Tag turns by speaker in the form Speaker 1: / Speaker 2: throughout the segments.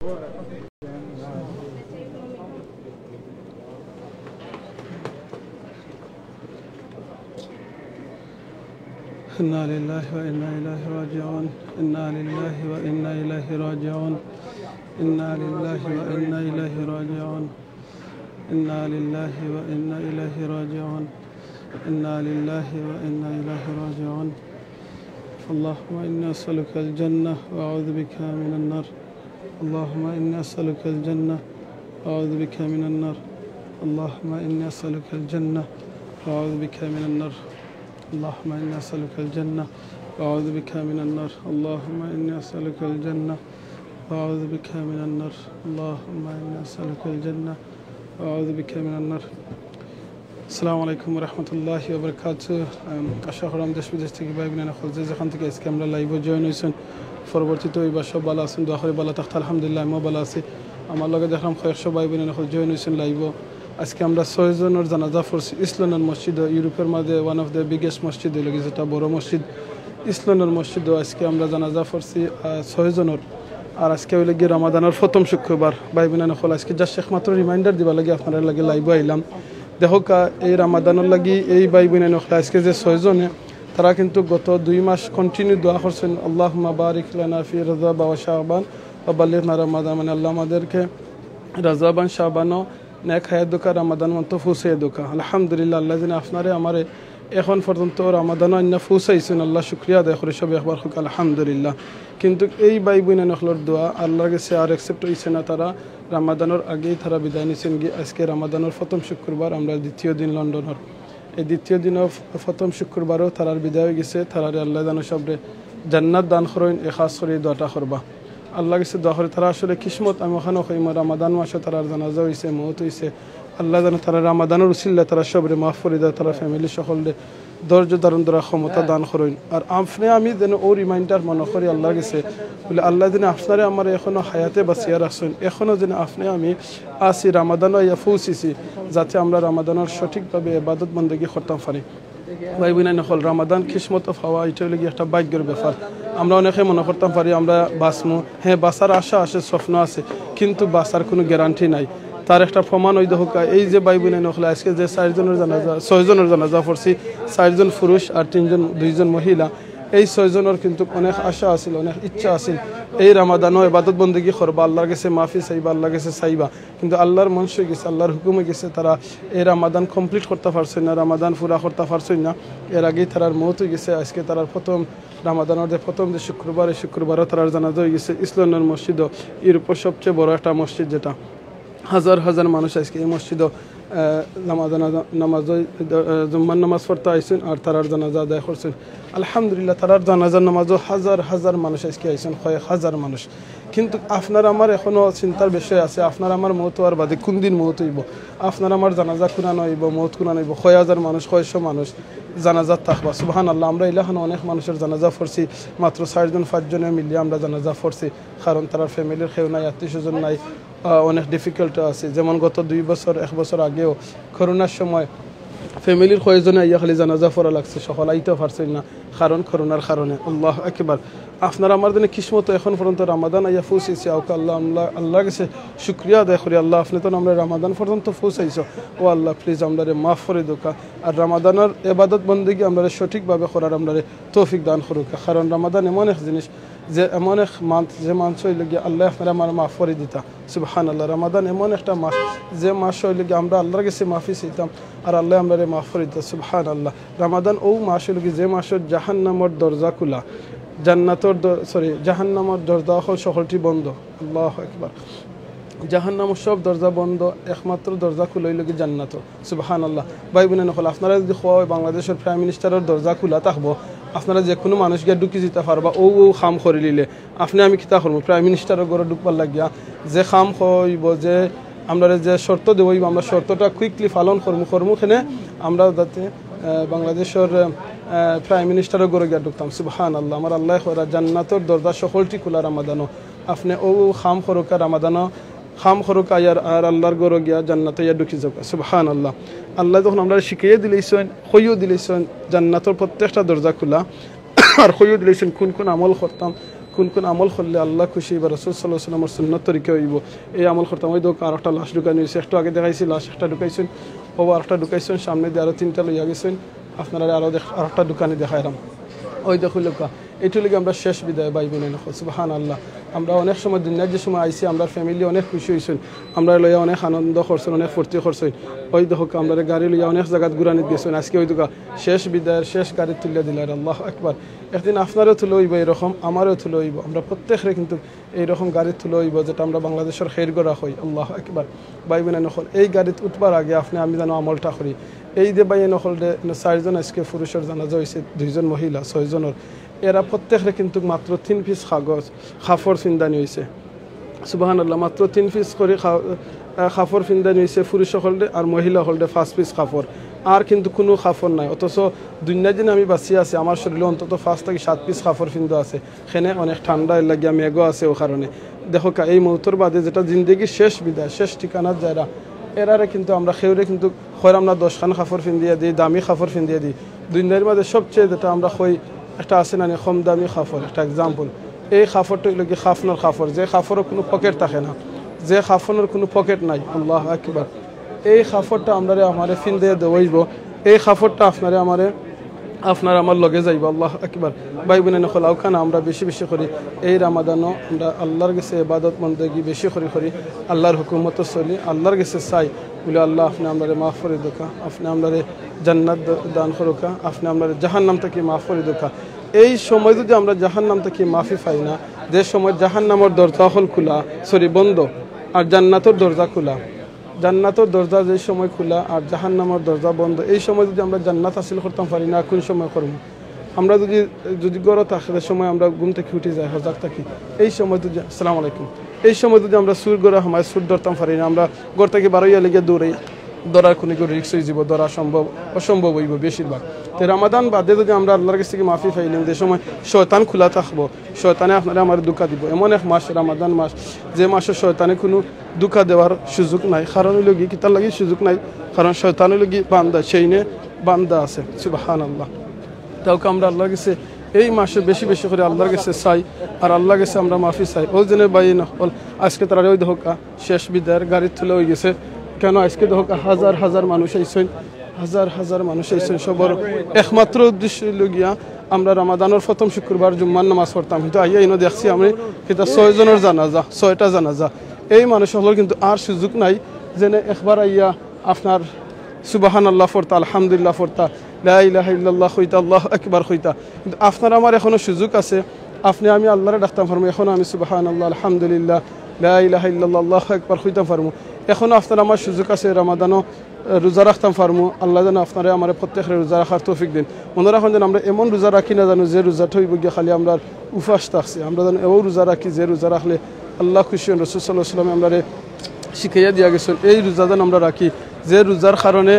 Speaker 1: إنا لله وإنا إليه راجعون إنا لله وإنا إليه راجعون إنا لله وإنا إليه راجعون إنا لله وإنا إليه راجعون إنا لله وإنا إليه راجعون اللهم إني أسألك الجنة وأعوذ بك من النار اللهم إني أسألك الجنة وأعوذ بك من النار اللهم إني أسألك الجنة وأعوذ بك من النار اللهم إني أسألك الجنة وأعوذ بك من النار اللهم إني أسألك الجنة وأعوذ بك من النار اللهم إني أسألك الجنة وأعوذ بك من النار السلام عليكم ورحمة الله وبركاته আশা করি দেশ বিদেশ থেকে ভাই বোনেরা খুঁজে যেখান থেকে আজকে আমরা লাইভে জয়েন হয়েছেন পরবর্তীতে ওই বাসা ভালো আছেন দোয়া করে ভালো থাকতে আলহামদুলিল্লাহ আমিও ভালো আছি আমার লগে দেখলাম কয়েকশো ভাই বোনেরা জয়েন হয়েছেন লাইভে আজকে আমরা 6 জনের জানাজা পড়ছি ইসলানের মসজিদ ইউরোপের মধ্যে ওয়ান অফ দ্য বিগেস্ট মসজিদ লাগে যেটা বড় মসজিদ ইসলানের মসজিদ আজকে আমরা জানাজা পড়ছি 6 জনের আর আজকে হইলে গিয়ে রমাদানের প্রথম শুক্রবার ভাই বোনেরা হল আজকে যা শেখ মাত্র রিমাইন্ডার দিবা লাগে আপনারা লাগে লাইভে আইলাম দেখো এই রমাদানের লাগি এই ভাই বোনেরা আজকে যে 6 জনে তারা কিন্তু গত 2 মাস কন্টিনিউ দোয়া করছেন আল্লাহুম্মা বারিক লানা ফি রজব ওয়া শাবান ওয়া বাল্লিগনা রমাদান মানে আল্লাহ আমাদেরকে রজব আর শাবান নেক হায়াত দোকা রমাদান মন্ত ফুসে দোকা আলহামদুলিল্লাহ আল্লাহ যিনি আপনারে আমারে এখন পর্যন্ত রমাদান আন্না ফুসাইছেন আল্লাহ শুকরিয়া আদায় করে সব একবার হোক আলহামদুলিল্লাহ কিন্তু এই ভাই বোনেরা নখলর দোয়া আল্লাহর কাছে আর অ্যাকসেপ্ট হইছে না তারা রমাদানের আগেই তারা বিদায় নিছেন গিয়ে আজকে রমাদানের প্রথম শুক্রবার আমরা দ্বিতীয় দিন লন্ডনের এই দ্বিতীয় দিন প্রথম শুক্রবারও তারার বিদায় হয়ে গেছে তারারে আল্লাহ জানো সবরে জান্নাত দান করেন এ খাস করে দোয়াটা করবা আল্লাহ কাছে দোয়া করে তারা আসলে কিসমত আমি ওখানে কইম রমাদান মাসে তারার জানাজা হইছে মওত হইছে আল্লাহ জানো তারা রমাদানের উসিলা তারা সবরে মাফ করে দেয় তারা ফ্যামিলি সকলে ধৈর্য ধারণ করার ক্ষমতা দান করেন আর আপনি আমি যেন ও রিমাইন্ডার মনে করি আল্লাহর কাছে বলে আল্লাহ যেন আপনারে আমার এখনো হায়াতে বাঁচিয়ে রাখছেন এখনো যেন আপনি আমি আসি রমাদানও ইয়া পৌঁছিছি যাতে আমরা রমাদানের সঠিকভাবে ইবাদত বন্দেগী করতে পারি ভাই বোনেরা নকল রমাদান কিসমত পাওয়া এটা হলে একটা ভাগ্যের ব্যাপার আমরা অনেকে মনে করতাম পারি আমরা বাঁচমু হ্যাঁ বাঁচার আশা আছে স্বপ্ন আছে কিন্তু বাঁচার কোনো গ্যারান্টি নাই তার একটা প্রমাণ হইতে হোক এই যে ভাই বোনেরা নকল আজকে যে 4 জনের জানাজা 6 জনের জানাজা পড়ছি 4 জন পুরুষ আর 2 জন মহিলা এই 6 জনের কিন্তু অনেক আশা আছিল অনেক ইচ্ছা আছিল এই রমাদানও ইবাদত বন্দেগী করবা আল্লাহর কাছে মাফি চাইবা আল্লাহর কাছে চাইবা কিন্তু আল্লাহর মন হয়ে গেছে আল্লাহর হুকুমে গেছে তারা এই রমাদান কমপ্লিট করতে পারছেন না রমাদান পুরা করতে পারছেন না এর আগেই তারার মওত হয়ে গেছে আজকে তারার প্রথম রমাদানের যে প্রথম যে শুক্রবার এই শুক্রবারও তারার জানাজা হয়ে গেছে ইসলামের মসজিদ ইউরোপের সবচেয়ে বড় একটা মসজিদ যেটা হাজার হাজার মানুষ আজকে এই মসজিদও জুম্মার নামাজ পড়তে আইসেন আর তারার জানাজা আদায় করছেন আলহামদুলিল্লাহ তারার জানাজার নামাজও হাজার হাজার মানুষ আজকে আইসেন কয়েক হাজার মানুষ কিন্তু আপনার আমার এখনও চিন্তার বিষয় আছে আপনার আমার মওত হওয়ার বাদে কোন দিন মওত হইব আপনার আমার জানাজা কুনানো হইব মওত কুনানো হইব 1000 মানুষ 100 মানুষ জানাজা থাকবা সুবহানাল্লাহ আমরা এলাকানো অনেক মানুষের জানাজা পড়ছি মাত্র 4 জন 5 জনে মিলিয়ে আমরা জানাজা পড়ছি কারণ তার ফ্যামিলির কেউ নাই আত্মীয়স্বজন নাই অনেক ডিফিকাল্ট আছে যেমন গত 2 বছর 1 বছর আগেও করোনার সময় ফ্যামিলির কয়েকজনে আইয়া খালি জানাজা পড়া লাগছে সকল আইতে পারছেন না কারণ করোনার কারণে আল্লাহ আকবার আপনার আমার দিনে কিসমত এখন পর্যন্ত রমাদান আইয়া পৌঁছেছে আল্লাহ কাছে শুকরিয়া আদায় করি আল্লাহ আপনি তো আমরা রমাদান পর্যন্ত পৌঁছাইছো ও আল্লাহ প্লিজ আমরা মাফ করে দোকা আর রমাদানের ইবাদত বন্দেগী আমরা সঠিকভাবে করার আমরা তৌফিক দান করুক কারণ রমাদান এমন এক জিনিস যে এমন এক মাস যে মাস হইলে গিয়ে আল্লাহ আপনারা আমার মাফ করে দিতা সুবহানাল্লাহ রমাদান এমন একটা মাস যে মাস হইলে গিয়ে আমরা আল্লাহর কাছে মাফি চাইতাম আর আল্লাহ আমরা মাফ করে দিতা সুবহানাল্লাহ রমাদান ও মাস হইলে গিয়ে যে মাসের জাহান্নামের দরজা খোলা জান্নাতের জাহান্নামের দরজা সকলটি বন্ধ আল্লাহু আকবার জাহান্নামের সব দরজা বন্ধ একমাত্র দরজা খুলে হইল কি জান্নাত সুবহানাল্লাহ ভাই বোনেরা নকল আপনারা যদি খোয়া বাংলাদেশের প্রাইম মিনিস্টারের দরজা খোলা থাকবো আপনারা যে কোনো মানুষকে ঢুকি যেতে পারবা ও খাম করে নিলে আপনি আমি কিতা করবো প্রাইম মিনিস্টারের ঘরে ঢুকবার লাগিয়া যে খাম হইব যে আমরা যে শর্ত দেব আমরা শর্তটা কুইকলি পালন করবো খেনে আমরা যাতে বাংলাদেশের প্রাইম মিনিস্টারের ঘরে গিয়ে ঢুকতাম সুবহানাল্লাহ আমার আল্লাহ জান্নাতের দরজা সকলটি খোলা রমাদানও আপনি ও খাম খরকা রমাদানও খাম খরকা আর আল্লাহর ঘরে গিয়া জান্নাতে ইয়া ঢুকি যাবে সুবহানাল্লাহ আল্লাহ যখন আমরা শিখিয়ে দিলেছেন কইও দিলেছেন জান্নাতের প্রত্যেকটা দরজা খোলা আর কইও দিলেছেন কোন কোন আমল করতাম কোন কোন আমল করলে আল্লাহ খুশি বা রাসূল সাল্লাল্লাহু আলাইহি ওয়াসাল্লামের সুন্নাত তরিকা হইব এই আমল করতাম। ওই দোক আর একটা লাশ ঢুকানি হয়েছে, একটু আগে দেখাইছি লাশ একটা ঢুকাইছেন, ও আরেকটা ঢুকাইছেন, সামনে দিয়ে আরও 3টা লইয়া গেছেন, আপনারা আরেকটা দোকানে দেখাইলাম। ওই দেখো লোকা এইটু লিগে আমরা শেষ বিদায় ভাই বোন সুবহানাল্লাহ। আমরা অনেক সময় দুনিয়ার যে সময় আইসি আমরা ফ্যামিলি অনেক খুশি হয়েছেন, আমরা লইয়া অনেক আনন্দ করছেন, অনেক ফুর্তি করছেন। ওই দেখো আমরা গাড়ি লইয়া অনেক জায়গাত ঘুরানিত গেছেন, আজকে ওই দোকা শেষ বিদায়ের শেষ গাড়ি তুলে দিলেন। আল্লাহু আকবার। একদিন আপনারও তুলে হইব এরকম, আমারও তুলে হইব, আমরা প্রত্যেকের কিন্তু এইরকম গাড়ি তুলে হইব যেটা আমরা বাংলাদেশের খের গড়া হই। আল্লাহু আকবার। ভাই বোন নকল এই গাড়িতে উঠবার আগে আপনি আমি যেন আমলটা করি। এই যে ভাই নকল 4জন আজকে পুরুষের জানাজা হয়েছে, 2জন মহিলা, 6জনের। এরা প্রত্যেকের কিন্তু মাত্র 3 পিস কাপড় ফিন্দানি হয়েছে। সুবহানাল্লাহ। মাত্র 3 পিস করে কাপড় ফিন্দানি হয়েছে পুরুষ হলডে, আর মহিলা হলডে 5 পিস কাপড়, আর কিন্তু কোনো কাপড় নাই। অথচ দুনিয়া দিন আমি বাঁচিয়ে আছি, আমার শরীরে অন্তত 5 থেকে 7 পিস কাপড় ফিন্দা আছে। সেখানে অনেক ঠান্ডা লাগিয়া মেঘও আছে, ও কারণে দেখো এই মৌতর বাদে যেটা জিন্দগির শেষ বিদায়, শেষ ঠিকানার যারা এরারে কিন্তু আমরা খেউরে কিন্তু হয় আমরা 10খান কাপড় ফিন্দিয়ে দিই, দামি কাপড় ফিন্দিয়ে দিই। দুনিয়ার মাঝে সবচেয়ে যেটা আমরা কই একটা আছে না কম দামি কাপড়, একটা এক্সাম্পল। এই কাপড়টা হইল কি খাফনের কাপড়, যে কাপড়ের কোনো পকেট থাকে না, যে কাফনের কোনো পকেট নাই। আল্লাহু আকবার। এই কাপড়টা আমরা আমারে ফিন্দিয়ে দেওয়াইব, এই কাপড়টা আপনার আমার লগে যাইব। আল্লাহু আকবার। ভাই বোন নকল আওখানা আমরা বেশি বেশি করি এই রামাদানও আমরা আল্লাহর কাছে ইবাদত বন্দেগী বেশি করি আল্লাহর হুকুমত চলি, আল্লাহর কাছে চাই বলে আল্লাহ আপনি আমরা মাফ করে দোকা, আপনি আমরা জান্নাত দান করুকা, আপনি আমরা জাহান্নাম থেকে মাফ করে দোকা। এই সময় যদি আমরা জাহান্নাম থেকে মাফি পাই না, যে সময় জাহান্নামের দরজা হল খোলা বন্ধ আর জান্নাতের দরজা খোলা, জান্নাতের দরজা যে সময় খোলা আর জাহান্নামের দরজা বন্ধ, এই সময় যদি আমরা জান্নাত হাসিল করতাম পারি না, কোন সময় করব? আমরা যদি গড় থাকলে সময় আমরা ঘুম থেকে উঠে যাই, হজাক থাকি, এই সময় যদি আসসালামু আলাইকুম, এই সময় যদি আমরা সুর গড়া সময় সুর ধরতাম পারি না, আমরা গড় থেকে বারোইয়া লেগে দৌড়ার কোনো রিক্স হয়ে যাব, ধরা অসম্ভব হইব বেশিরভাগ। তো রামাদান বাদে যদি আমরা আল্লাহর কাছ থেকে মাফি পাইলাম, যে সময় শয়তান খোলা থাকবো, শয়তানে আপনারা আমার দুঃখা দিব। এমন এক মাস রামাদান মাস, যে মাসে শয়তানে কোনো দুঃখা দেওয়ার সুযোগ নাই। কারণ হইল কি কিতার লাগি সুযোগ নাই, কারণ শয়তান হইল কি বান্দা, সেই নে বান্দা আছে। সুবহানাল্লাহ। তাও আমরা আল্লাহর কাছে এই মাসে বেশি বেশি করে আল্লাহর কাছে চাই, আর আল্লাহর কাছে আমরা মাফি চাই। ওই জন্য বাই নকল আজকে তারা ওই দেখা শেষ বিদায়ের গাড়ির তুলে হয়ে গেছে। কেন আজকে দেখা হাজার হাজার মানুষ আইসেন, হাজার হাজার মানুষ আইসেন। সবার একমাত্র উদ্দেশ্য হইল গিয়া আমরা রমাদানের প্রথম শুক্রবার জুম্মার নামাজ পড়তাম, কিন্তু আইয়া ইনো দেখছি আমি কিন্তু 6 জনের জানাজা, 6টা জানাজা। এই মানুষ হল কিন্তু আর সুযোগ নাই যেন একবার আইয়া আপনার সুবহানাল্লাহ ফরতা, আলহামদুলিল্লাহ ফরতা, লা ইলাহা ইল্লাল্লাহ হইতা, আল্লাহু আকবার হইতা। কিন্তু আপনার আমার এখনো সুযোগ আছে, আপনি আমি আল্লাহরে ডাকতাম পারবো, এখনো আমি সুবহানাল্লাহ, আলহামদুলিল্লাহ, লা ইলাহা ইল্লাল্লাহ, আল্লাহু আকবার হইতাম পারবো। এখনো আপনার আমার সুযোগ আছে রমাদানও রোজা রাখতাম পারবো। আল্লাহ যেন আপনারা আমার প্রত্যেকের রোজা রাখার তৌফিক দিন। মনে রাখুন যেন আমরা এমন রোজা রাখি না জানো যে রোজাটা হইব গিয়ে খালি আমরা উপাস থাকছি, আমরা যেন এও রোজা রাখি যে রোজা রাখলে আল্লাহ খুশি হন। রাসূল সাল্লাল্লাহু আলাইহি ওয়াসাল্লাম আমরা শিখাইয়া দিয়া গেছেন এই রোজা যেন আমরা রাখি, যে রোজার কারণে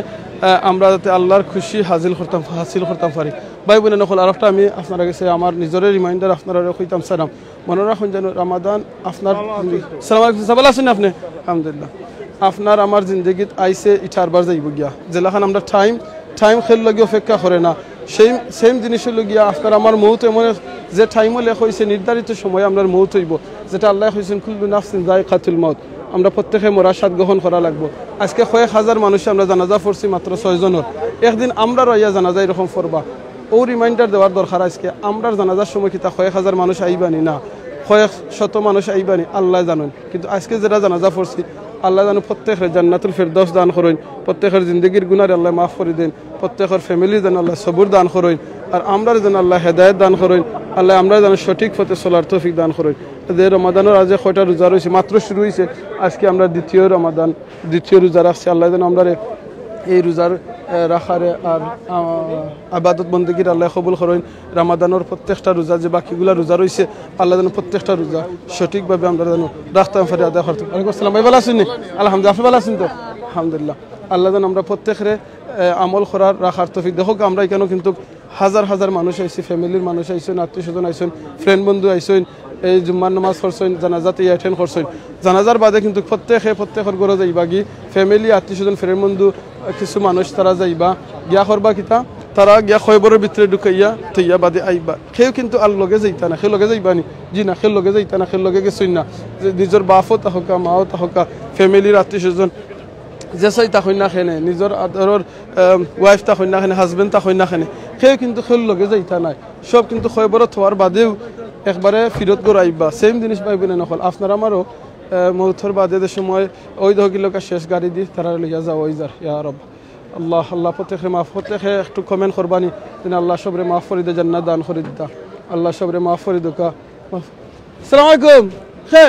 Speaker 1: আমরা যাতে আল্লাহর খুশি হাসিল করতাম পারি। ভাই বোন নকল আর একটা আমি আপনারা কাছে আমার নিজের রিমাইন্ডার আপনারা কইতাম সালাম, মনে রাখুন যেন রামাদান আপনার সালাম আলাইকুম সাবাল আছেন আপনি, আলহামদুলিল্লাহ, আপনার আমার জিন্দগিত আইসে ইঠারবার যাইব গিয়া, যেলাখান আমরা টাইম খেল লাগি অপেক্ষা করে না, সেম জিনিসের লগিয়া আপনার আমার মৌত এমন যে টাইমও লেখ হয়েছে নির্ধারিত সময়ে আপনার মৌত হইব, যেটা আল্লাহ হয়েছেন কুল্লু নাফসিন যায়কাতুল মউত, আমরা প্রত্যেকে মরার স্বাদ গ্রহণ করা লাগবো। আজকে কয়েক হাজার মানুষ আমরা জানাজা পড়ছি মাত্র 6 জনের, একদিন আমরা রইয়া জানাজা এরকম পড়বা, ও রিমাইন্ডার দেওয়ার দরকার। আজকে আমরা জানাজার সময় কিতা কয়েক হাজার মানুষ আইবানি না, কয়েক শত মানুষ আইবানি আল্লাহ জানেন, কিন্তু আজকে যারা জানাজা পড়ছি আল্লাহ জানো প্রত্যেকের জান্নাতুল ফেরদৌস দান করেন, প্রত্যেকের জিন্দগির গুনার আল্লাহ মাফ করে দেন, প্রত্যেকের ফ্যামিলি যেন আল্লাহ সবুর দান করেন, আর আমরা যেন আল্লাহ হেদায়েত দান করেন, আল্লাহ আমরা যেন সঠিক পথে চলার তৌফিক দান করেন। যে রমাদানের আজ কয়টা রোজা রয়েছে, মাত্র শুরু হয়েছে, আজকে আমরা দ্বিতীয় রোজা রাখছি। আল্লাহ যেন আমরা এই রোজার রাখারে আর আবাদত বন্দেগীর আল্লাহ কবুল করেন। রামাদানের প্রত্যেকটা রোজা যে বাকিগুলা রোজা রয়েছে আল্লাহ যেন প্রত্যেকটা রোজা সঠিকভাবে আমরা যেন রাখতাম পারি, আদায় করতাম। ওয়ালাইকুম আসসালাম, ভাই ভালো আছেন? আলহামদুলিল্লাহ, আপনি ভালো আছেন তো? আলহামদুলিল্লাহ। আল্লাহ যেন আমরা প্রত্যেকের আমল করার রাখার তৌফিক। দেখো আমরা এখানেও কিন্তু হাজার হাজার মানুষ আইসি, ফ্যামিলির মানুষ আইসেন, আত্মীয় স্বজন আইসেন, ফ্রেন্ড বন্ধু আইসেন, এই জুম্মার নামাজ পড়ছেন, জানাজাতে অ্যাটেন্ড করছেন। জানাজার বাদে কিন্তু প্রত্যেকের ঘরে যাইবা গি ফ্যামিলি, আত্মীয় স্বজন, ফ্রেন্ড বন্ধু কিছু মানুষ তারা যাইবা গিয়া করবা কিতা তারা গিয়া খয়বরের ভিতরে ঢুকাইয়া তৈয়া বাদে আইবা সেও কিন্তু আর লগে যাইতা না সে লগে যাইবানি জি না সে লগে যাইতা না সে লগে গেছই না নিজের বাপও তাহকা মাও তাহকা ফ্যামিলির আত্মীয় স্বজন যে চাই তা হইনা খেনে নিজের আদরের ওয়াইফ তা হইনা খেনে হাজবেন্ড তা হইনা খেনে সেও কিন্তু খেল লগে যাইতা নাই সব কিন্তু খয়বরত হওয়ার বাদেও একবারে ফিরত গড়াইবা সেম জিনিস পাইবে না নকল আপনার আমারও মৌথর বাদে সময় ওই দহকিলোকা শেষ গাড়ি দিয়ে তারা লইয়া যাও ওই যার ইয়া রব আল্লাহ আল্লাহ প্রত্যেকে মাফ প্রত্যেকে একটু কমেন্ট করবানি তিনি আল্লাহ সবরে মাফ করে দে জান্নাত দান করে দিতা আল্লাহ সবরে মাফ করে দোকা আসসালামু আলাইকুম হে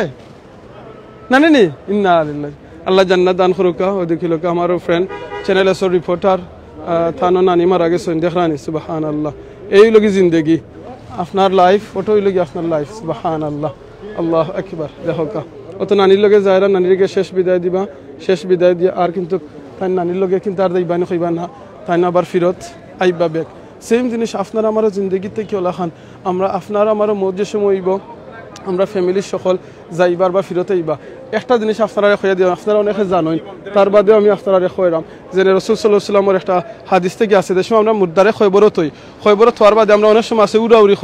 Speaker 1: নানি নি ইন্না লিল্লাহি আল্লাহ জান্নাত দান করুকা ওই দহকিলোকা আমারও ফ্রেন্ড চ্যানেল এসর রিপোর্টার থানো নানি মারা গেছেন দেখরানি সুবহানাল্লাহ এই লগি জিন্দেগি আপনার লাইফ ফটো হইল কি আপনার লাইফ সুবহানাল্লাহ আল্লাহ আকবার দেখোকা অত নানির লগে যায়রা নানিরকে শেষ বিদায় দিবা শেষ বিদায় দিয়ে আর কিন্তু তাই নানির লগে কিন্তু আর যাইবা না কইবা না তাই না আবার ফিরত আইবা বেক সেম জিনিস আপনার আমারও জিন্দগিতে কি হলা খান আমরা আপনার আমারও মধ্যে সময় হইব আমরা ফ্যামিলির সকল যাইবার বা ফিরত আইবা একটা জিনিস আপনারা কইয়া দিও আপনারা অনেকে জানেন তার বাদেও আমি আপনারা কইরাম যে রাসূল সাল্লাল্লাহু আলাইহি ওয়াসাল্লামের একটা হাদিস থেকে আছে যে সময় আমরা মুর্দারে খয়বরত হই খয়বরত হওয়ার বাদে আমরা অনেক সময় আছে উড়াউড়ি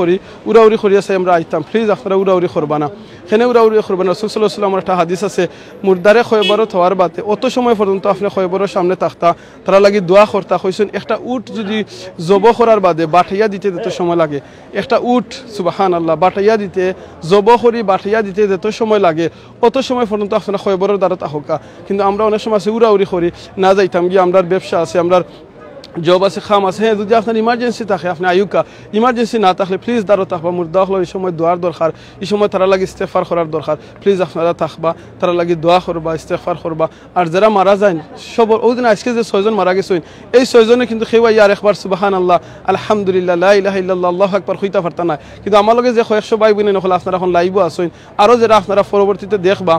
Speaker 1: করি আছে আমরা আইতাম প্লিজ আপনারা উড়াউড়ি করবা না এখানে উড়াউড়ি করবেন রাসূল সাল্লাল্লাহু আলাইহি ওয়াসাল্লামের একটা হাদিস আছে মুর্দারে খয়বরত হওয়ার বাদে অত সময় পর্যন্ত আপনি খয়বরের সামনে থাকতা তারা লাগি দোয়া করতা কইছেন একটা উট যদি জব করার বাদে বাটাইয়া দিতে যত সময় লাগে একটা উট সুবহানাল্লাহ বাটাইয়া দিতে জব করি বাটাইয়া দিতে যত সময় লাগে অত সময় পর্যন্ত আপনারা খয়বরের দ্বারা তাহকা কিন্তু আমরা অনেক সময় আছে উড়াউড়ি করি না যাইতাম গিয়ে আমরার ব্যবসা আছে আমরার জব আছে খাম আছে হ্যাঁ যদি আপনার ইমার্জেন্সি থাকে আপনি আয়ুকা ইমার্জেন্সি না থাকলে প্লিজ দাঁড়ো থাকবা মুর্দা হলো এই সময় দোয়ার দরকার এই সময় তারা লাগে ইস্তেগফার করার দরকার প্লিজ আপনারা থাকবা তারা লাগে দোয়া করবা ইস্তেগফার করবা আর যারা মারা যায় সব ওই দিন আজকে যে 6 জন মারা গেছেন এই 6 জনে কিন্তু খেওয়াই আর একবার সুবহানাল্লাহ আলহামদুলিল্লাহ লা ইলাহা ইল্লাল্লাহ আল্লাহু আকবার কইতা পারতা না কিন্তু আমার লগে যে 100 ভাই বোন নকল আপনারা এখন লাইভও আছেন আরো যারা আপনারা পরবর্তীতে দেখবা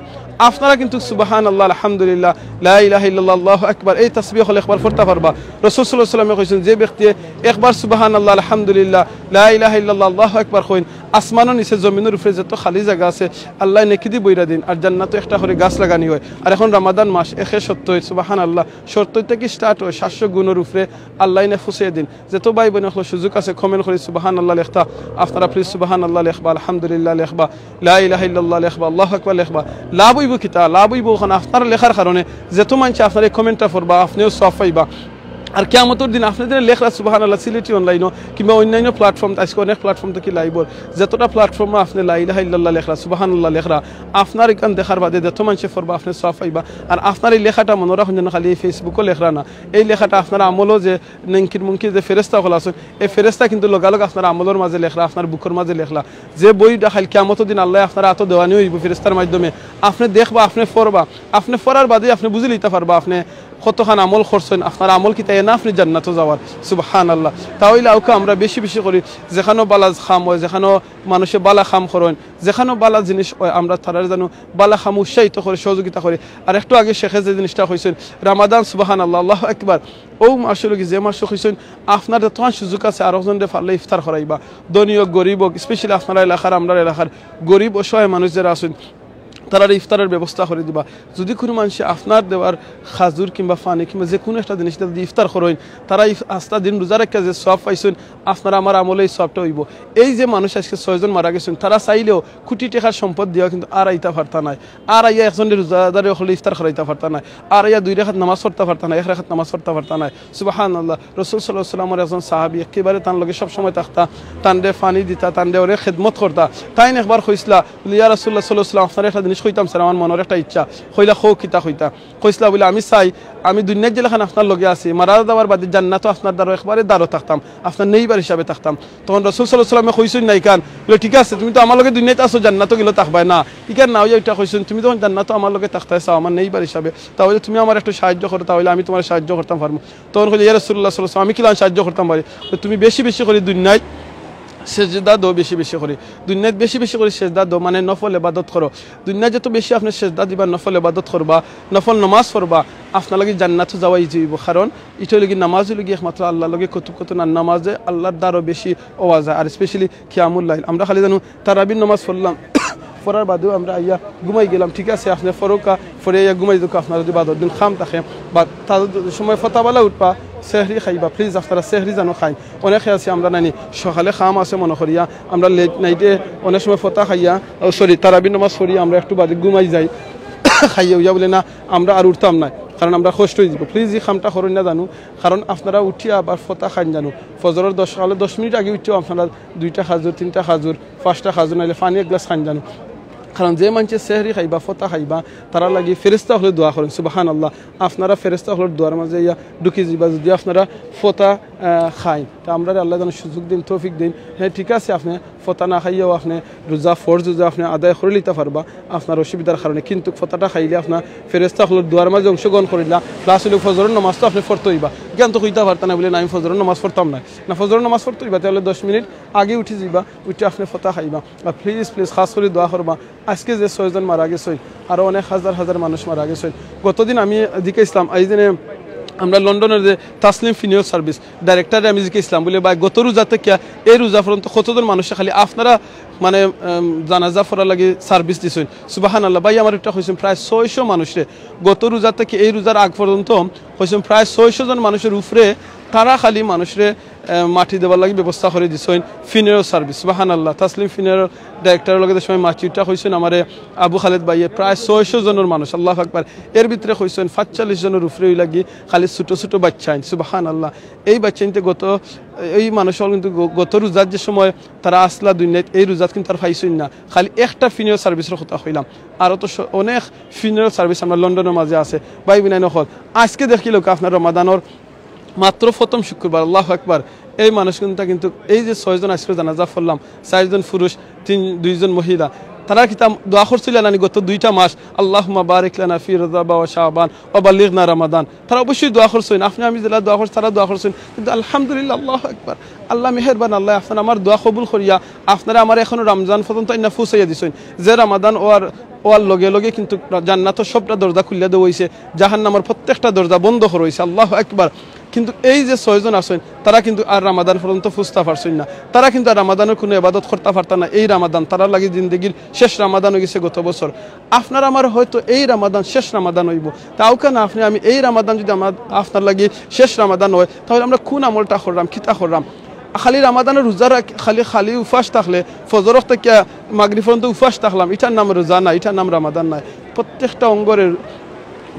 Speaker 1: আপনারা কিন্তু সুবহানাল্লাহ আলহামদুলিল্লাহ লা ইলাহা ইল্লাল্লাহ আল্লাহু আকবার এই তাসবিহ হল একবার পড়তে পারবা রাসূল সাল্লাল্লাহু আলাইহি ওয়াসাল্লাম কইছেন যে ব্যক্তি একবার সুবহানাল্লাহ আলহামদুলিল্লাহ লা ইলাহা ইল্লাল্লাহ আল্লাহু আকবার কইন আসমানের নিচে জমিনের উপরে যত খালি জায়গা আছে আল্লাহ নেকি দি বইরা দিন আর জান্নাতে একটা করে গাছ লাগানি হয় আর এখন রমাদান মাস 170 সুবহানাল্লাহ 70 থেকে স্টার্ট হয় 700 গুণের উপরে আল্লাহ নে ফুসিয়ে দিন যত ভাই বোন হলো সুযোগ আছে কমেন্ট করে সুবহানাল্লাহ লেখতা আপনারা প্লিজ সুবহানাল্লাহ লেখবা আলহামদুলিল্লাহ লেখবা লা ইলাহা ইল্লাল্লাহ লেখবা আল্লাহু আকবার লেখবা লাভ হইব কিতা লাভ হইব ওখানে আপনার লেখার কারণে যত মানুষ আপনার কমেন্টটা পড়বা আপনিও সওয়াব পাইবা আর কিয়ামতের দিন আপনাদের লেখরা সুবহানাল্লাহ সিলেটি অনলাইনও কিংবা অন্যান্য প্ল্যাটফর্ম আজকে অনেক প্ল্যাটফর্ম থেকে লাইভ যতটা প্ল্যাটফর্মে আপনি লা ইলাহা ইল্লাল্লাহ লেখরা সুবহানাল্লাহ লেখরা আপনার এখান দেখার বাদে যত মানুষে পড়বা আপনি সওয়াব পাইবা আর আপনার এই লেখাটা মনে রাখুন যেন খালি ফেসবুকও লেখরা না এই লেখাটা আপনার আমলও যে নেঙ্কির মুঙ্কির যে ফেরেস্তা হল আছেন এই ফেরেস্তা কিন্তু লগালগ আপনার আমলের মাঝে লেখরা আপনার বুকের মাঝে লেখলা যে বইটা খালি কিয়ামতের দিন আল্লাহ আপনার আত দেওয়ানি হইব ফেরেস্তার মাধ্যমে আপনি দেখবা আপনি পড়বা আপনি পড়ার বাদে আপনি বুঝে নিতে পারবা আপনি কতখান আমল করছেন আপনার আমল কি তাই না আপনি জান্নাতে যাওয়ার সুবহানাল্লাহ তাহলে আউকা আমরা বেশি বেশি করি যেখানে বালা খাম হয় যেখানে মানুষে বালা খাম করেন যেখানে বালা জিনিস হয় আমরা তারার জানো বালা খাম উৎসাহিত করে সহযোগিতা করে আর একটু আগে শেখে যে জিনিসটা হয়েছেন রমাদান সুবহানাল্লাহ আল্লাহু আকবার ও মাসের কি যে মাস হয়েছেন আপনার তোমার সুযোগ আছে আর একজনের পারলে ইফতার করাইবা ধনী হোক গরিব হোক স্পেশালি আপনার এলাকার আমরা এলাকার গরিব অসহায় মানুষ যারা আছেন তারা ইফতারের ব্যবস্থা করে দিবা যদি কোনো মানুষ আপনার দেওয়ার খাজুর কিংবা পানি কিংবা যে কোনো একটা জিনিস যদি ইফতার করেন তারা আস্তা দিন রোজা রেখে যে সব পাইছেন আপনারা আমার আমলে এই সবটা হইব এই যে মানুষ আজকে 6 জন মারা গেছেন তারা চাইলেও কোটি টাকার সম্পদ দেওয়া কিন্তু আর আইতা পারতা নাই আর আইয়া একজনের রোজাদারে হলে ইফতার করাইতে পারতা নাই আর আইয়া 2 রাকাত নামাজ পড়তে পারতা না 1 রাকাত নামাজ পড়তে পারতা নাই সুবহানাল্লাহ রাসূল সাল্লাল্লাহু আলাইহি ওয়াসাল্লামের একজন সাহাবী একেবারে তার লগে সব সময় থাকতা তানরে পানি দিতা তানরে ওরে খিদমত করতা তাই একবার কইছলা ইয়া রাসূলুল্লাহ সাল্লাল্লাহু আলাইহি ওয়াসাল্লাম আপনার একটা জিনিস কইতাম স্যার আমার মনের একটা ইচ্ছা কইলা খো কিতা কইতা কইছলা বলে আমি চাই আমি দুনিয়ার যেখানে আপনার লগে আছি মারা যাওয়ার বাদে জান্নাতও আপনার দ্বারা একবারে দ্বারও থাকতাম আপনার নেইবার হিসাবে থাকতাম তখন রাসূল সাল্লাল্লাহু আলাইহি ওয়াসাল্লামে কইছেন নাই কান বলে ঠিক আছে তুমি তো আমার লগে দুনিয়াতে আছো জান্নাতও গেলে থাকবাই না ইকার নাও এটা কইছেন তুমি যখন জান্নাতও আমার লগে থাকতে চাও আমার নেইবার হিসাবে তাহলে তুমি আমার একটু সাহায্য করো তাহলে আমি তোমার সাহায্য করতাম পারবো তখন কইলে ইয়া রাসূলুল্লাহ সাল্লাল্লাহু আলাইহি ওয়াসাল্লাম আমি কি সাহায্য করতাম পারি তুমি বেশি বেশি করে দুনিয়ায় সেজদা দো বেশি বেশি করে দুনিয়াত বেশি বেশি করে সেজদা দো মানে নফল ইবাদত করো দুনিয়া যত বেশি আপনি সেজদা দিবা নফল ইবাদত করবা নফল নামাজ পড়বা আপনার লাগি জান্নাতে যাওয়া ইজি হইব কারণ এটা লাগি নামাজ লাগি একমাত্র আল্লাহর লগে কত না নামাজে আল্লাহর দ্বারা বেশি আওয়াজ হয় আর স্পেশালি কিয়ামুল লাইল আমরা খালি জানো তারাবির নামাজ পড়লাম পড়ার বাদেও আমরা আইয়া ঘুমাই গেলাম ঠিক আছে আপনি ফরকা ফরে ঘুমাই দোকা আপনার যদি বাদর দিন খাম থাকে বা তার সময় ফতাবালা উঠবা সেহরি খাইবা প্লিজ আপনারা সেহরি জানো খাই অনেকে আছে আমরা নানি সকালে খাম আছে মনে করিয়া আমরা লেট নাইটে অনেক সময় ফতা খাইয়া সরি তারাবি নামাজ পড়িয়া আমরা একটু বাদে ঘুমাই যাই খাইয়া উইয়া বলে না আমরা আর উঠতাম না কারণ আমরা কষ্ট হয়ে যাব প্লিজ এই খামটা করুন না জানো কারণ আপনারা উঠিয়া আবার ফতা খান জানো ফজরের 10 মিনিট আগে উঠিও আপনারা 2টা খাজুর 3টা খাজুর 5টা খাজুর নাইলে পানি এক গ্লাস খান জানো কারণ যে মানুষের সেহরি খাইবা ফতা খাইবা তারা লাগি ফেরেস্তা হলে দোয়া করেন সুবহানাল্লাহ আপনারা ফেরেস্তা হলে দোয়ার মাঝে ইয়া ঢুকি যাবা যদি আপনারা ফতা খাই তা আমরা আল্লাহ যেন সুযোগ দিন তৌফিক দিন হ্যাঁ ঠিক আছে আপনি ফতা না খাইয়াও আপনি রোজা ফরজ রোজা আপনি আদায় করে নিতে পারবা আপনার অসুবিধার কারণে কিন্তু ফতাটা খাইলে আপনার ফেরেস্তা হলে দোয়ার মাঝে অংশগ্রহণ করিলা প্লাস হলে ফজরের নামাজ তো আপনি পড়তে হইবা জ্ঞান তো কইতে পারতাম না বলে না আমি ফজরের নামাজ পড়তাম না ফজরের নামাজ পড়তে হইবা তাহলে 10 মিনিট আগে উঠে যাইবা উঠে আপনি ফতা খাইবা আর প্লিজ খাস করে দোয়া করবা আজকে যে 6 জন মারা গেছে আরও অনেক হাজার মানুষ মারা গেছে গতদিন আমি দিকে ইসলাম এই দিনে আমরা লন্ডনের যে তাসলিম ফিনিয়র সার্ভিস ডাইরেক্টরে আমি জিকে ইসলাম বলে ভাই গত রোজা থেকে এই রোজা পর্যন্ত কতজন মানুষ খালি আপনারা মানে জানাজা পড়ার লাগে সার্ভিস দিছেন সুবহানাল্লাহ ভাই আমার একটা হয়েছেন প্রায় 600 মানুষে গত রোজা থেকে এই রোজার আগ পর্যন্ত হয়েছেন প্রায় 600 জন মানুষের উপরে তারা খালি মানুষরে মাটি দেওয়ার লাগে ব্যবস্থা করে দিছেন ফিনিয়র সার্ভিস সুবহানাল্লাহ তাসলিম ফিনিয়র ডাইরেক্টরের লগে সময় মাটিটা হয়েছেন আমারে আবু খালেদ ভাইয়ে প্রায় 600 জনের মানুষ আল্লাহু আকবার এর ভিতরে হয়েছেন 45 জনের উপরে লাগি খালি ছোট বাচ্চা সুবহানাল্লাহ এই বাচ্চাইতে গত এই মানুষ কিন্তু গত রোজার যে সময় তারা আসলা দুনিয়াতে এই রোজাত কিন্তু তার পাইছেন না খালি একটা ফিনিয়র সার্ভিসের কথা হইলাম আরও তো অনেক ফিনিয়র সার্ভিস আমরা লন্ডনের মাঝে আছে ভাই বিনাই নকল আজকে দেখিল আপনার রমাদানের মাত্র প্রথম শুক্রবার আল্লাহু আকবার এই মানুষ কিন্তু এই যে 6 জন আজকে জানাজা পড়লাম 4 জন পুরুষ 2 জন মহিলা তারা কিতাব দোয়া করছিল না গত 2টা মাস আল্লাহুম্মা বারিক লানা ফি রজব ওয়া শাবান ওয়া বাল্লিগনা রমাদান তারা অবশ্যই দোয়া করছেন আপনি আমি যারা দোয়া করছি তারা দোয়া করছেন কিন্তু আলহামদুলিল্লাহ আল্লাহু আকবার আল্লাহ মেহেরবান আল্লাহ আপনারা আমার দোয়া কবুল করিয়া আপনারা আমার এখনো রমজান পর্যন্ত ইন্না ফুসাইয়া দিছেন যে রমাদান ওয়ার লগে কিন্তু জান্নাতের সবটা দরজা খুলে দেওয়া হয়েছে জাহান্নামের প্রত্যেকটা দরজা বন্ধ করা হয়েছে আল্লাহু আকবার কিন্তু এই যে 6 জন আছেন তারা কিন্তু আর রমাদান পর্যন্ত ফুসতে পারছেন না তারা কিন্তু আর রমাদানের কোনো ইবাদত করতে পারতেন না এই রমাদান তারা লাগি জিন্দগির শেষ রমাদান হয়ে গেছে গত বছর আপনার আমার হয়তো এই রমাদান শেষ রমাদান হইব তাও কেন আমি এই রমাদান যদি আপনার লাগি শেষ রমাদান হয় তাহলে আমরা কোন আমলটা করলাম কিতা করলাম খালি রমাদানের রোজা খালি উপাস থাকলে ফজর থেকে মাগরিব পর্যন্ত উপাস থাকলাম এটার নাম রোজা না এটার নাম রমাদান নাই প্রত্যেকটা অঙ্গরের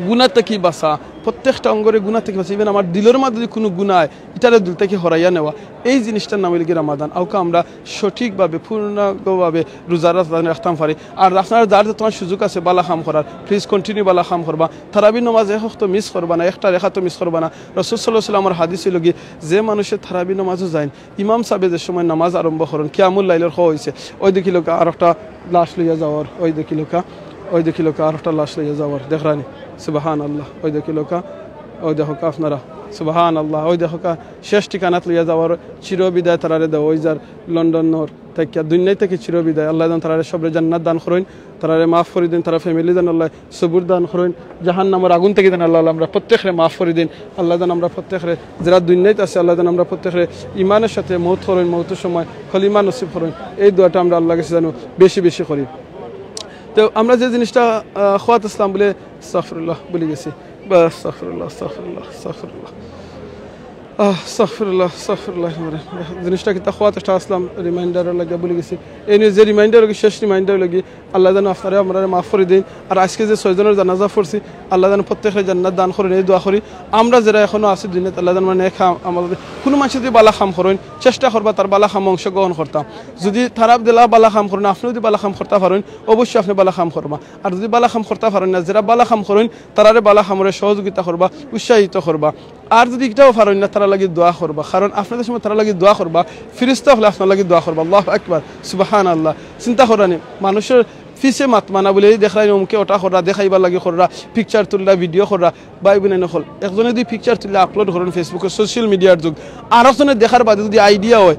Speaker 1: গুনাহ থেকে বাঁচা প্রত্যেকটা অঙ্গরে গুনাহ থেকে বাঁচা ইভেন আমার দিলের মধ্যে যদি কোনো গুনাহ এটারে দিল থেকে হরাইয়া নেওয়া এই জিনিসটার নাম হইল রমাদান আউকা আমরা সঠিকভাবে পূর্ণাঙ্গভাবে রোজা রাখতাম পারি আর আপনারা যার তোমার সুযোগ আছে বালা খাম করার প্লিজ কন্টিনিউ বালা খাম করবা তারাবি নামাজ এক তো মিস করবা না একটা রেখা তো মিস করবা না রাসূল সাল্লাল্লাহু আলাইহি ওয়াসাল্লামের হাদিস হইল কি যে মানুষের তারাবি নামাজও যায় ইমাম সাহেব যে সময় নামাজ আরম্ভ করেন কিয়ামুল লাইলের হইছে ওই দেখিল আর একটা লাশ লইয়া যাওয়ার ওই দেখিল আর একটা লাশ লইয়া যাওয়ার দেখরানি সুবহানাল্লাহ ওই দেখিল ওই দেখো আপনারা সুবহানাল্লাহ ওই দেখো শেষ ঠিকানাত লইয়া যাওয়ার চিরবিদায় তারারে দেওয়া ওই যার লন্ডনের থেকে দুনিয়া থেকে চিরবিদায় আল্লাহ যেন তারারে সবরে জান্নাত দান করেন তারারে মাফ করে দিন তারা ফ্যামিলি যেন আল্লাহ সবুর দান করেন জাহান্নামের আগুন থেকে যেন আল্লাহ আমরা প্রত্যেকরে মাফ করে দিন আল্লাহ যেন আমরা প্রত্যেকরে যারা দুনিয়াতে আছে আল্লাহ যেন আমরা প্রত্যেকরে ইমানের সাথে মৌত করেন মৌতের সময় খলিমা নসিব করেন এই দোয়াটা আমরা আল্লাহর কাছে যেন বেশি করি তো আমরা যে জিনিসটা খোয়াত ইসলাম বলে আস্তাগফিরুল্লাহ বলে গেছি আস্তাগফিরুল্লাহ জিনিসটা কি খোয়াত আসলাম রিমাইন্ডার লাগে বলে গেছি এই নিয়ে যে রিমাইন্ডার লাগে শেষ রিমাইন্ডার লাগে আল্লাহ যেন আপনারা আমরা মাফ করে দিন আর আজকে যে 6 জনের জানাজা পড়ছি আল্লাহ যেন প্রত্যেকের জান্নাত দান করেন এই দোয়া করি আমরা যারা এখনো আছি দুনিয়াতে আল্লাহ যেন আমাদের কোনো মানুষ যদি বালা খাম করেন চেষ্টা করবা তার বালা খাম অংশগ্রহণ করতাম যদি খারাপ দিলা বালা খাম করেন আপনি যদি বালা খাম করতে পারেন অবশ্যই আপনি বালা খাম করবা আর যদি বালা খাম করতে পারেন না যারা বালা খাম করেন তারারে বালা খামরে সহযোগিতা করবা উৎসাহিত করবা আর যদি এটাও পারেন না তারা লাগি দোয়া করবা কারণ আপনাদের সময় তারা লাগি দোয়া করবা ফিরিস্তা হলে আপনার লাগি দোয়া করবা আল্লাহু আকবার সুবহানাল্লাহ চিন্তা করানি মানুষের ফিসে মাত মানা বলে দেখাই অমুকে ওটা করা দেখাইবার লাগে করা পিকচার তুললা ভিডিও করা বাই বোনে নকল একজনে যদি পিকচার তুললে আপলোড করেন ফেসবুকে সোশ্যাল মিডিয়ার যুগ আর একজনে দেখার বাদে যদি আইডিয়া হয়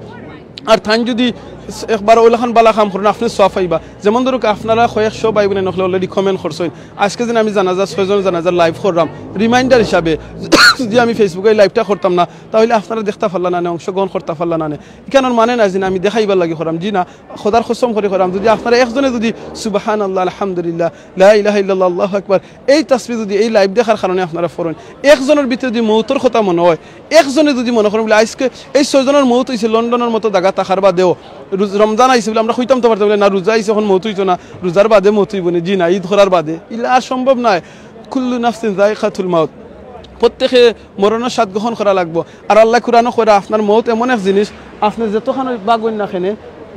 Speaker 1: আর থান যদি একবার ওইলাখান বালা কাম করুন আপনি সওয়াব পাইবা যেমন ধরুক আপনারা কয়েকশো ভাই বোন নকলে অলরেডি কমেন্ট করছেন আজকে দিন আমি জানাজা 6 জন জানাজার লাইভ করলাম রিমাইন্ডার হিসাবে যদি আমি ফেসবুকে লাইভটা করতাম না তাহলে আপনারা দেখতে পারলা না অংশগ্রহণ করতে পারলা না এখানে মানে না যে আমি দেখাইবার লাগি করাম জি না খোদার কসম করে করাম যদি আপনারা একজনে যদি সুবহানাল্লাহ আলহামদুলিল্লাহ লা ইলাহা ইল্লাল্লাহ আল্লাহু আকবার এই তাসবিহ যদি এই লাইভ দেখার কারণে আপনারা পড়েন একজনের ভিতরে যদি মৌতের কথা মনে হয় একজনে যদি মনে করেন বলে আজকে এই 6 জনের মৌত হয়েছে লন্ডনের মতো জায়গা থাকার বাদেও রমজান আইসে বলে আমরা কইতাম তো পারতাম না রোজা আইসে এখন মৌত হইতো না রোজার বাদে মৌত হইব না জি না ঈদ করার বাদে ইলা আর সম্ভব নয় কুল্লু নাফসিন যায়কাতুল মাউত প্রত্যেকে মরণের স্বাদ গ্রহণ করা লাগবো আর আল্লাহ কুরআনও কইরা আপনার মৌত এমন এক জিনিস আপনি যতখানি বাগুন না খেনে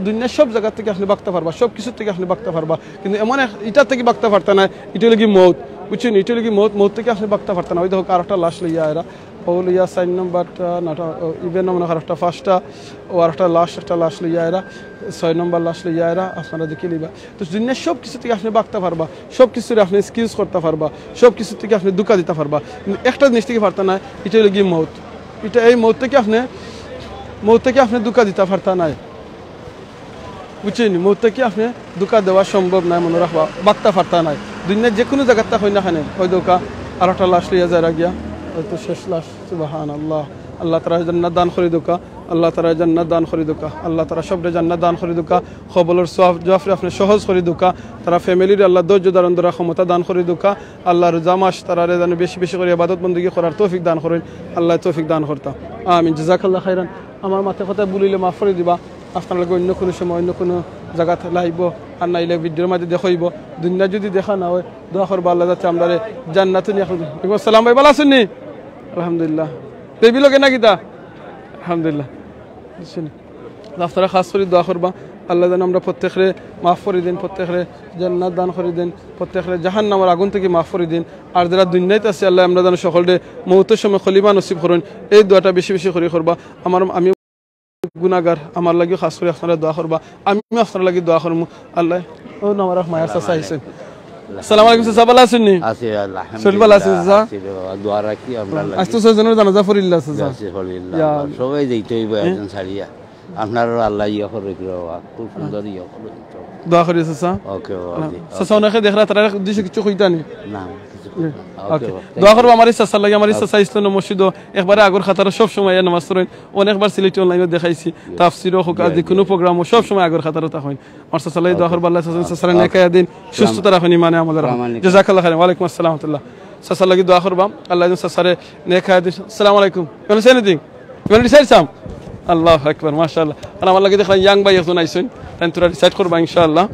Speaker 1: দুনিয়ার সব জায়গা থেকে আপনি বাঁকতে পারবা সব কিছু থেকে আপনি বাঁকতে পারবা কিন্তু এমন এটা থেকে বাঁকতে পারতা না এটা লাগি মৌত বুঝছেন এটা লাগি মৌত থেকে আপনি বাঁকতে পারতা না ওই দেখো আর একটা লাশ লইয়া এরা ও লইয়া 4 নম্বরটা নাটা ইভেন মনে আর একটা ফার্স্টটা ও আর একটা লাশ লইয়া এরা 6 নম্বর লাশ লইয়া এরা আপনারা দেখে লিবা তো দুনিয়ার সব কিছু থেকে আপনি বাঁকতে পারবা সব কিছু আপনি স্কিলস করতে পারবা সব কিছু থেকে আপনি দুঃখ দিতে পারবা কিন্তু একটা জিনিস থেকে পারতা না এটা লাগি মৌত এটা এই মৌত থেকে আপনি দুঃখ দিতে পারতা না বুঝছেন মৌত থেকে আপনি দুঃখ দেওয়া সম্ভব নয় মনে রাখবা বাঁকতে পারতা নাই দুনিয়ার যে কোনো জায়গাতে হয় না খানে ওই দোকা আর একটা লাশ লইয়া যায় গিয়া হয়তো শেষ লাশ সুবহানাল্লাহ আল্লাহ তাআলা জান্নাত দান করে দোকা আল্লাহ তাআলা জান্নাত দান করে দোকা আল্লাহ তাআলা সবরে জান্নাত দান করে দোকা কবরের সওয়াব জাফরে আপনি সহজ করে দোকা তারা ফ্যামিলির আল্লাহ ধৈর্য ধারণ করার ক্ষমতা দান করে দোকা আল্লাহর জামাস তারা যেন বেশি বেশি করে ইবাদত বندگی করার তৌফিক দান করেন আল্লাহ তৌফিক দান করতা আমিন জাযাকাল্লাহ খাইরান আমার মাথা কথা বলিলে মাফ করে দিবা আপনার লাগে অন্য কোনো সময় অন্য কোনো জায়গাতে লাইব আর নাইলে ভিডিওর মাঝে দেখাইব দুনিয়া যদি দেখা না হয় দোয়া করবো আল্লাহ যাচ্ছে আমরা জান্নাতে নিয়ে সালাম ভাই ভালো আছেন নি আলহামদুলিল্লাহ বেবি লোকে নাকি তা আলহামদুলিল্লাহ আপনারা খাস করে দোয়া করবা আল্লাহ যেন আমরা প্রত্যেকরে মাফ করে দিন প্রত্যেকরে জান্নাত দান করে দিন প্রত্যেকরে জাহান্নামের আগুন থেকে মাফ করে দিন আর যারা দুনিয়াতে আছে আল্লাহ আমরা যেন সকলে মৌতের সময় খলিফা নসিব করুন এই দোয়াটা বেশি বেশি করে করবা আমি গুনাহগার আমার লাগি খাস করে আপনারা দোয়া করবা আমি আপনার লাগি দোয়া করব আল্লাহ ও নামার মায়া চাচা আইছেন আসসালামু আলাইকুম চাচা ভালো আছেন নি
Speaker 2: আছি আলহামদুলিল্লাহ
Speaker 1: শরীর ভালো আছে চাচা
Speaker 2: দোয়া রাখি আমরা লাগি
Speaker 1: আজকে ছয়জনের জানাজা পড়িল্লা চাচা
Speaker 2: আলহামদুলিল্লাহ সবাই যাইতে হইব একজন ছাড়িয়া আপনারও আল্লাহ ইয়া করে রাখবা খুব সুন্দর ইয়া করে
Speaker 1: দোয়া করি চাচা
Speaker 2: ওকে
Speaker 1: চাচা ওনাকে দেখরা তারা উদ্দেশ্য কিছু কইতা নি
Speaker 2: না
Speaker 1: ওকে দোয়া করব আমার চাচা লাগি আমার চাচা ইসলাম মসজিদ একবারে আগর খাতারে সব সময় নামাজ পড়েন অনেকবার সিলেক্ট অনলাইনে দেখাইছি তাফসীরও হোক আদি কোনো প্রোগ্রামও সব সময় আগর খাতারে তাকইন আমার চাচা লাগি দোয়া করব আল্লাহ চাচা নেকায়া দিন সুস্থতা রাখুন ইমানে আমাদের জাযাকাল্লাহ খাইর ওয়া আলাইকুম আসসালাম ওয়া রাহমাতুল্লাহ চাচা লাগি দোয়া করব আল্লাহ চাচারে নেকায়া দিন আসসালামু আলাইকুম কেন সেনিদিন কেন ডিসাইড সাম আল্লাহু আকবার মাশাআল্লাহ আর আমার লাগি দেখলাম ইয়াং ভাই একজন আইছেন তাই তোরা ডিসাইড করবা ইনশাআল্লাহ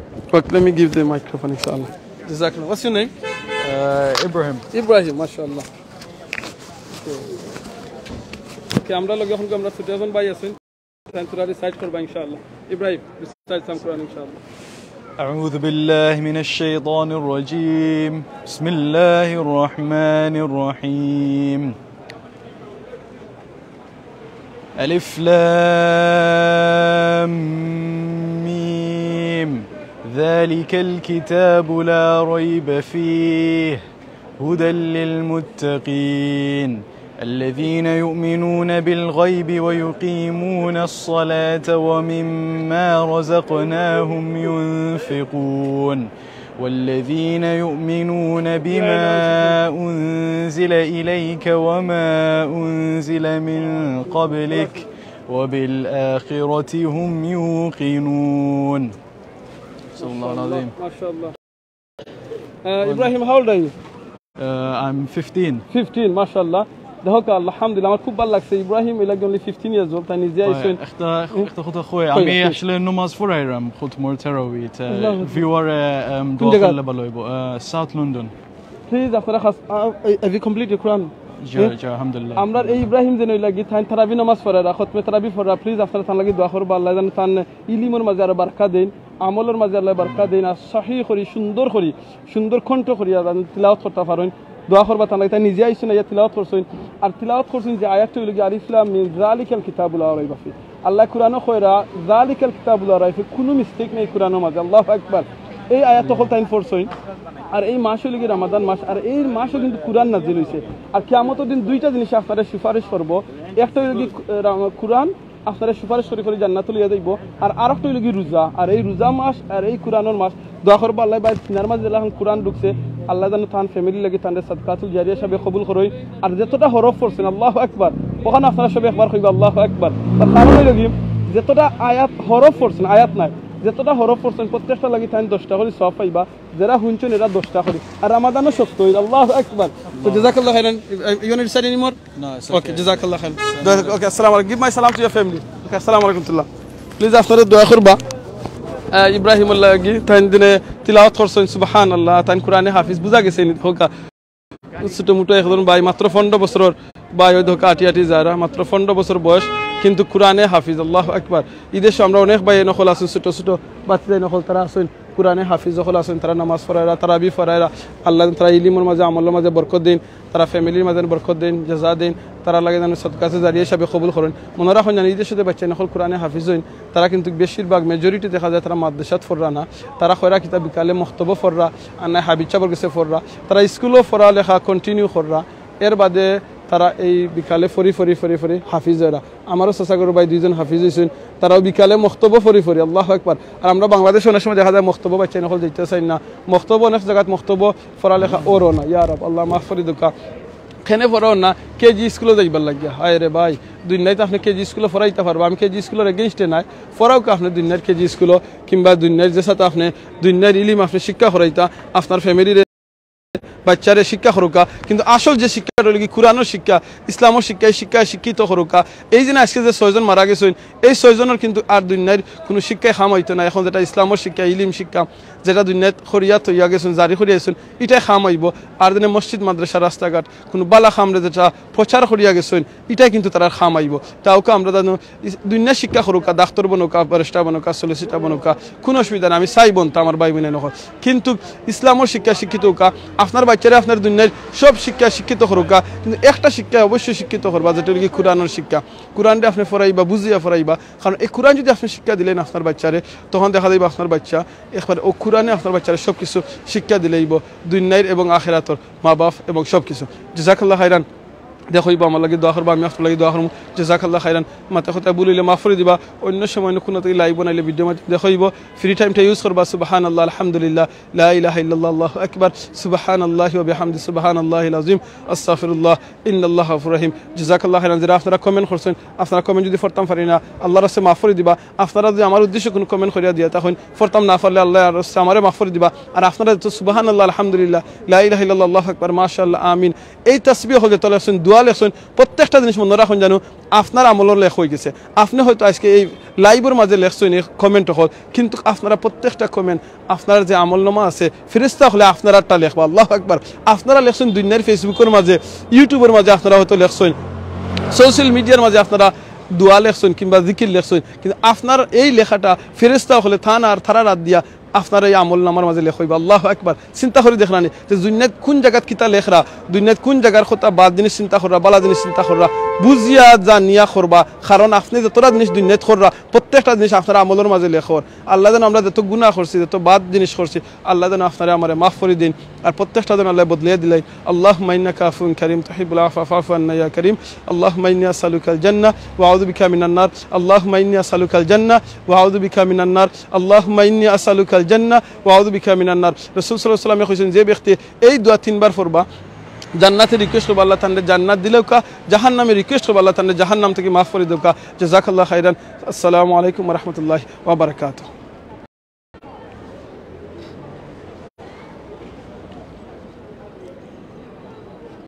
Speaker 1: let me give the microphone inshallah jazakallah what's your name Ibrahim mashallah okay আমরা লগে এখন আমরা ছুটিজন ভাই আছেন তাই তোরা ডিসাইড করবা ইনশাআল্লাহ Ibrahim ডিসাইড সাম কোরআন ইনশাআল্লাহ
Speaker 3: أعوذ بالله من الشيطان الرجيم بسم الله الرحمن الرحيم ألف لام ميم ذلك الكتاب لا ريب فيه هدى للمتقين الذين يؤمنون بالغيب ويقيمون الصلاة ومما رزقناهم ينفقون والذين يؤمنون بما أنزل إليك وما أنزل من قبلك وبالآخرة هم يوقنون صلى الله العظيم
Speaker 1: ما شاء الله Ibrahim how old are you
Speaker 3: I'm 15
Speaker 1: 15 ما شاء الله দেখো আলহামদুলিল্লাহ আমার খুব ভালো লাগছে ইব্রাহিম ইলাগ only 15 years old তাই নিজে আইছেন
Speaker 3: اخت خود خويا আমি আসলে নামাজ পড়াইরাম খুদ মোর তারাউই ভিউয়ার দোয়া বলবো সাউথ লন্ডন
Speaker 1: প্লিজ আপনারা খাস have you completed the Quran
Speaker 3: জি আলহামদুলিল্লাহ
Speaker 1: আমরা এই ইব্রাহিম যেন লাগি তাই তারাবি নামাজ পড়া খতমে তারাবি পড়া প্লিজ আপনারা তার লাগি দোয়া করবা আল্লাহ যেন তান ইলমের মাঝে আর বরকত দেন আমলের মাঝে আল্লাহ বরকত দেন আর সহিহ করি সুন্দর কণ্ঠ করি আর তিলাওয়াত করতে পারেন দোয়া করবা তার লাগি তাই নিজে আইছেন ইয়া তিলাওয়াত করছেন আর তিলাওয়াত করছেন যে আয়াতটা হলো আলিফ লাম মিম যালিকাল কিতাবুল লা রাইবা ফি আল্লাহ কুরআনও কইরা যালিকাল কিতাবুল লা রাইবা ফি কোনো মিস্টেক নেই কুরআনের মাঝে আল্লাহু আকবার এই আয়াত হল তাইন পড়ছেন আর এই মাস হলো কি রমাদান মাস আর এই মাসও কিন্তু কুরআন নাযিল হইছে আর কিয়ামতের দিন দুইটা জিনিস আপনারা সুপারিশ করব একটা হলো কি কুরআন আপনারা সুপারিশ করে জান্নাতুল লিয়া যাইব আর আরেকটা হইল কি রোজা আর এই রোজা মাস আর এই কুরআনের মাস দোয়া করব আল্লাহ ভাই সিনার মাঝে যখন কুরআন ঢুকছে আল্লাহ জানো তান ফ্যামিলি লাগি তাদের সাদকাতুল জারিয়া সবে কবুল করই আর যতটা হরফ পড়ছেন আল্লাহু আকবার ওখানে আপনারা সবে একবার কইবা আল্লাহু আকবার তার কারণ হইল কি যতটা আয়াত হরফ পড়ছেন আয়াত নাই যতটা হরফ পড়ছেন প্রত্যেকটা লাগি তাই 10টা করে সওয়াব পাইবা যারা শুনছেন এরা 10টা করে আর রমাদানও শক্ত হইল আল্লাহু আকবার তো জাযাকাল্লাহু খাইরান you want to say any more okay জাযাকাল্লাহু খাইরান ওকে আসসালামু আলাইকুম গিভ মাই সালাম টু ইওর ফ্যামিলি ওকে আসসালামু আলাইকুম প্লিজ আপনারা দোয়া করবা ইব্রাহিমুল্লাহ গি তাই দিনে তিলাওয়াত করছেন সুবহানাল্লাহ তাই কোরআনে হাফিজ বুঝা গেছে নি হোকা ছোট মোটো একজন ভাই মাত্র 15 বছরের ভাই ওই ধোকা আটি যারা মাত্র 15 বছর বয়স কিন্তু কোরআনে হাফিজ আল্লাহু আকবার ইদেশে আমরা অনেক ভাই নকল আছেন ছোট ছোট বাচ্চাদের নকল তারা আছেন কোরআনে হাফিজ নকল আছেন তারা নামাজ পড়ায়রা তারাবি পড়ায়রা আল্লাহ তারা ইলমের মাঝে আমলের মাঝে বরকত দিন তারা ফ্যামিলির মাঝে বরকত দিন জাযা দিন তারা লাগে জানেন সদকাতে জারিয়া হিসাবে কবুল করেন মনে রাখুন জানি ইদেশে বাচ্চা নকল কোরআনে হাফিজ হইন তারা কিন্তু বেশিরভাগ মেজরিটি দেখা যায় তারা মাদ্রাসাত পড়রা না তারা খয়রা কিতাব বিকালে মক্তব পড়রা আর না হাবিজা বর্গেছে পড়রা তারা স্কুলও পড়া লেখা কন্টিনিউ কররা এর বাদে তারা এই বিকালে ফরি হাফিজ এরা আমারও চাচাগর ভাই দুইজন হাফিজ হয়েছেন তারাও বিকালে মক্তব ফরি আল্লাহু আকবার আর আমরা বাংলাদেশে অনেক সময় দেখা যায় মক্তব বাচ্চা নকল যেতে চাই না মক্তব অনেক জায়গায় মক্তব পড়ালেখা ওরও না ইয়া রব আল্লাহ মাফ করি দোকা খেনে পড়াও না কেজি স্কুলে যাইবার লাগিয়া হায় রে ভাই দুনিয়াতে আপনি কেজি স্কুলে পড়াইতে পারবো আমি কেজি স্কুলের এগেনস্টে নাই পড়াও কে আপনি দুনিয়ার কেজি স্কুলও কিংবা দুনিয়ার যে সাথে আপনি দুনিয়ার ইলিম আপনি শিক্ষা করাইতা আপনার ফ্যামিলির বাচ্চারে শিক্ষা করুকা কিন্তু আসল যে শিক্ষা হল কি কোরআনের শিক্ষা ইসলামের শিক্ষা শিক্ষায় শিক্ষিত করুকা এই যে আজকে যে 6 জন মারা গেছেন এই 6 জনের কিন্তু আর দুনিয়ার কোনো শিক্ষায় খাম হইতো না এখন যেটা ইসলামের শিক্ষা ইলিম শিক্ষা যেটা দুনিয়াত খরিয়াত হইয়া গেছেন জারি করিয়াছেন এটাই খাম হইব আর দিনে মসজিদ মাদ্রাসা রাস্তাঘাট কোনো বালা খামরে যেটা প্রচার করিয়া গেছেন এটাই কিন্তু তারা খাম আইব তাওকে আমরা জানো দুনিয়ার শিক্ষা করুকা ডাক্তার বনুকা ব্যারিস্টার বনুকা সলিসিটার বনুকা কোনো অসুবিধা নেই আমি চাই বনতা আমার ভাই বোনের নকল কিন্তু ইসলামের শিক্ষা শিক্ষিত হোকা আপনার বাচ্চারা আপনার দুনিয়ার সব শিক্ষা শিক্ষিত করুকা কিন্তু একটা শিক্ষা অবশ্যই শিক্ষিত করবা যেটা কি কোরআনের শিক্ষা কোরআনটা আপনি ফরাইবা বুঝিয়া ফরাইবা কারণ এই কোরআন যদি আপনি শিক্ষা দিলেন আপনার বাচ্চারে তখন দেখা যাবে আপনার বাচ্চা একবার ও কোরআনে আপনার বাচ্চারে সব কিছু শিক্ষা দিলেইব দুনিয়ার এবং আখিরাতর মা বাপ এবং সব কিছু জাযাকাল্লাহু খাইরান দেখইব আমার লাগি দোয়া করবা আমি আপনার লাগি দোয়া করব জাযাকাল্লাহু খাইরান মাথা কথা বলিলে মাফ করে দিবা অন্য সময় কোনো তাই লাইভ বানাইলে ভিডিও মাঝে দেখইব ফ্রি টাইমটা ইউজ করবা সুবহানাল্লাহ আলহামদুলিল্লাহ লা ইলাহা ইল্লাল্লাহ আল্লাহু আকবার সুবহানাল্লাহি ওয়া বিহামদি সুবহানাল্লাহিল আযীম আস্তাগফিরুল্লাহ ইন্নাল্লাহা গফুরুর রহিম জাযাকাল্লাহু খাইরান যারা আপনারা কমেন্ট করছেন আপনারা কমেন্ট যদি পড়তাম পারি না আল্লাহর রাস্তায় মাফ করে দিবা আপনারা যদি আমার উদ্দেশ্যে কোনো কমেন্ট করিয়া দিয়া তখন পড়তাম না পারলে আল্লাহর রাস্তায় আমারে মাফ করে দিবা আর আপনারা তো সুবহানাল্লাহ আলহামদুলিল্লাহ লা ইলাহা ইল্লাল্লাহ আল্লাহু আকবার মাশাআল্লাহ আমিন এই তাসবিহ হলে তোলা শুন দোয়া লেখছেন প্রত্যেকটা জিনিস মনে রাখুন জানো আপনার আমলের লেখ হয়ে গেছে আপনি হয়তো আজকে এই লাইভের মাঝে লেখছেন কমেন্ট হল কিন্তু আপনারা প্রত্যেকটা কমেন্ট আপনার যে আমলনামা আছে ফেরেশতা হলে আপনারাটা লেখবা আল্লাহু আকবার আপনারা লেখছেন দুনিয়ার ফেসবুকের মাঝে ইউটিউবের মাঝে আপনারা হয়তো লেখছেন সোশ্যাল মিডিয়ার মাঝে আপনারা দোয়া লেখছেন কিংবা জিকির লেখছেন কিন্তু আপনার এই লেখাটা ফেরেশতা হলে থানা আর থারা রাত দিয়া আপনার এই আমল নামার মাঝে লেখইবা আল্লাহু আকবার চিন্তা করে দেখলানি যে দুনিয়াত কোন জায়গাত কিতা লেখরা দুনিয়াত কোন জায়গার কথা বাদ জিনিস চিন্তা কররা বালা জিনিস চিন্তা কররা বুঝিয়া জানিয়া করবা কারণ আপনি যতটা জিনিস দুনিয়াত কররা প্রত্যেকটা জিনিস আপনার আমলের মাঝে লেখর আল্লাহ যেন আমরা যত গুনাহ করছি যত বাদ জিনিস করছি আল্লাহ যেন আপনারা আমারে মাফ করে দিন আর প্রত্যেকটা যেন আল্লাহ বদলিয়ে দিলেন আল্লাহুম্মা ইন্নাকা আফুন কারীম তুহিব্বুল আফওয়া ফা'ফু আন্না ইয়া কারীম আল্লাহুম্মা ইন্নী আসআলুকাল জান্নাহ ওয়া আউযু বিকা মিনান নার আল্লাহুম্মা ইন্নী আসআলুকাল জান্নাহ ওয়া আউযু বিকা মিনান নার আল্লাহুম্মা ইন্নী আসআলুকাল জান্নাহ ওয়া আউযু বিকা মিনান নার রাসূল সাল্লাল্লাহু আলাইহি ওয়াসাল্লাম কইছেন যে ব্যক্তি এই দোয়া তিনবার পড়বা জান্নাতে রিকোয়েস্ট করবা আল্লাহ তাআলা জান্নাত দিলেও কা জাহান্নামে রিকোয়েস্ট করবা আল্লাহ তাআলা জাহান্নাম থেকে মাফ করে দেও কা জাযাকাল্লাহু খাইরান আসসালামু আলাইকুম ওয়া রাহমাতুল্লাহি ওয়া বারাকাতুহু।